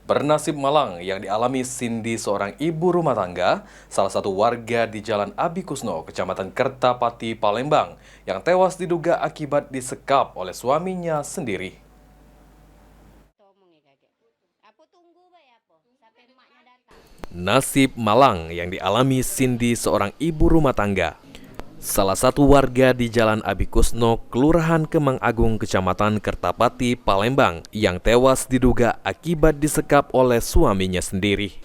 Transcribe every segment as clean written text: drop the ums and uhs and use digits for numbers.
Bernasib malang yang dialami Cindy, seorang ibu rumah tangga, salah satu warga di Jalan Abi Kusno, Kecamatan Kertapati, Palembang, yang tewas diduga akibat disekap oleh suaminya sendiri. Nasib malang yang dialami Cindy, seorang ibu rumah tangga, salah satu warga di Jalan Abi Kusno, Kelurahan Kemang Agung, Kecamatan Kertapati, Palembang, yang tewas diduga akibat disekap oleh suaminya sendiri.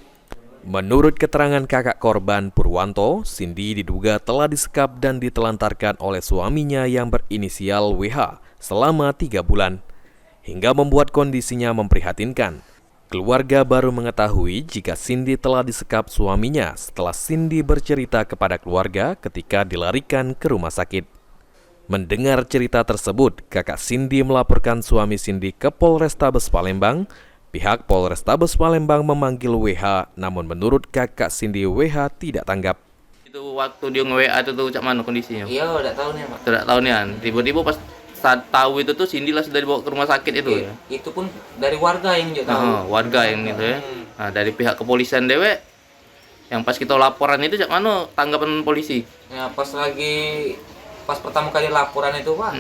Menurut keterangan kakak korban, Purwanto, Cindy diduga telah disekap dan ditelantarkan oleh suaminya yang berinisial WH selama 3 bulan, hingga membuat kondisinya memprihatinkan. Keluarga baru mengetahui jika Cindy telah disekap suaminya setelah Cindy bercerita kepada keluarga ketika dilarikan ke rumah sakit. Mendengar cerita tersebut, kakak Cindy melaporkan suami Cindy ke Polrestabes Palembang. Pihak Polrestabes Palembang memanggil WH, namun menurut kakak Cindy, WH tidak tanggap. Itu waktu dia nge-WA itu tuh cak mana kondisinya? Iya, udah tahu nih, Pak. Tidak tahu nih kan. Tiba-tiba pas saat tahu itu tuh Cindy lah sudah dibawa ke rumah sakit itu ya. Itu pun dari warga yang juga tahu. Warga yang itu ya. Nah, dari pihak kepolisian dewe yang pas kita laporan itu cak mana tanggapan polisi? Ya, pas pertama kali laporan itu, Pak.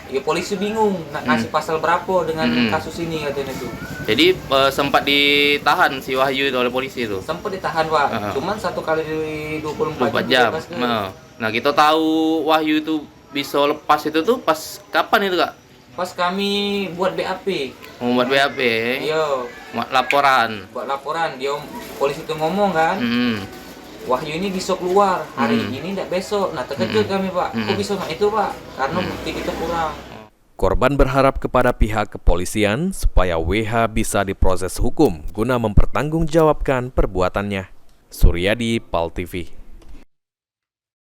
Ya polisi bingung nak kasih pasal berapa dengan kasus ini katanya itu. Jadi sempat ditahan si Wahyu itu oleh polisi itu. Sempat ditahan, Pak. Cuman 1 kali di 24 jam. bebas, kan? Nah, kita tahu Wahyu itu bisa lepas itu tuh pas kapan itu, Kak? Pas kami buat BAP. Membuat BAP. Iya. Laporan. Buat laporan, dia polisi itu ngomong kan. Wahyu ini bisa keluar hari ini, tidak besok. Nah, terkejut kami, Pak. Kok bisa itu, Pak? Karena bukti kita kurang. Korban berharap kepada pihak kepolisian supaya WH bisa diproses hukum guna mempertanggungjawabkan perbuatannya. Suryadi, PAL TV.